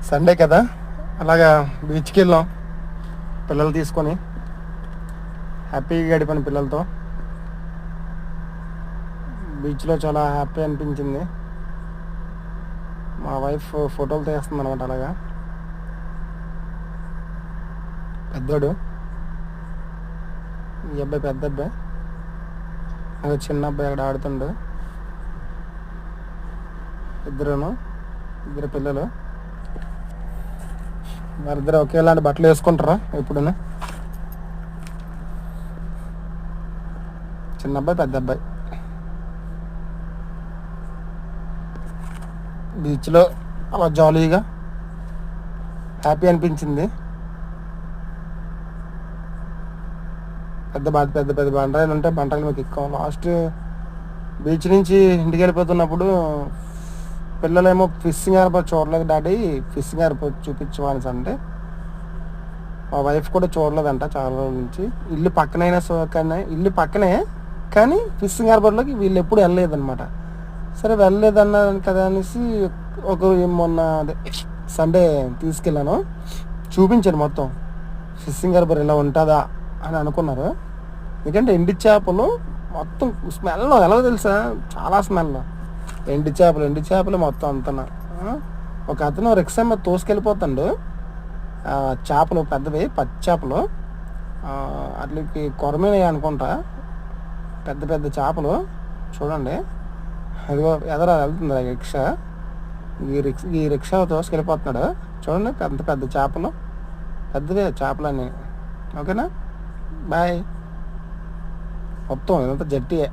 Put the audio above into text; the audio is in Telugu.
సండే కదా, అలాగా బీచ్కి వెళ్ళాం పిల్లలు తీసుకొని. హ్యాపీగా గడిపాను పిల్లలతో. బీచ్లో చాలా హ్యాపీ అనిపించింది. మా వైఫ్ ఫోటోలు తీస్తుంది అనమాట. అలాగా పెద్దోడు, ఈ అబ్బాయి పెద్ద అబ్బాయి, అక్కడ చిన్న అబ్బాయి అక్కడ ఆడుతుండు. ఇద్దరు పిల్లలు, వారిద్దరు ఒకేలాంటి బట్టలు వేసుకుంటారా ఎప్పుడైనా? చిన్న అబ్బాయి పెద్ద అబ్బాయి. బీచ్లో అలా జాలీగా హ్యాపీ అనిపించింది. పెద్ద పెద్ద బండరాయిలు ఉంటాయి, బండరాయిలు మీకు ఎక్కువ. లాస్ట్ బీచ్ నుంచి ఇంటికి వెళ్ళిపోతున్నప్పుడు పిల్లలేమో ఫిషింగ్ హార్బర్ చూడలేదు డాడీ, ఫిషింగ్ హార్బర్ చూపించమని అంటే, మా వైఫ్ కూడా చూడలేదంట చాలా రోజుల నుంచి. ఇల్లు పక్కనే కానీ ఫిషింగ్ హార్బర్లోకి వీళ్ళు ఎప్పుడు వెళ్ళలేదన్నమాట. సరే వెళ్ళలేదన్నారు కదా అనేసి మొన్న సండే తీసుకెళ్ళాను, చూపించాను మొత్తం. ఫిషింగ్ హార్బర్ ఇలా ఉంటుందా అని అనుకున్నారు. ఎందుకంటే ఎండి చేపలు మొత్తం స్మెల్ ఎలా తెలుసా, చాలా స్మెల్. ఎండి చేపలు మొత్తం అంతా. ఒక అతను రిక్షా మీద తోసుకెళ్ళిపోతాడు చేపలు, పెద్దవి పచ్చి చేపలు, అట్లకి కొరమేనే అనుకుంటా, పెద్ద చేపలు. చూడండి, అదిగో ఎదర వెళ్తుంది రిక్షా. ఈ రిక్షా తోసుకెళ్ళిపోతున్నాడు. చూడండి, పెద్ద చేపలు, పెద్దవే చేపలన్నీ. ఓకేనా, బాయ్. మొత్తం ఇదంతా జట్టియే.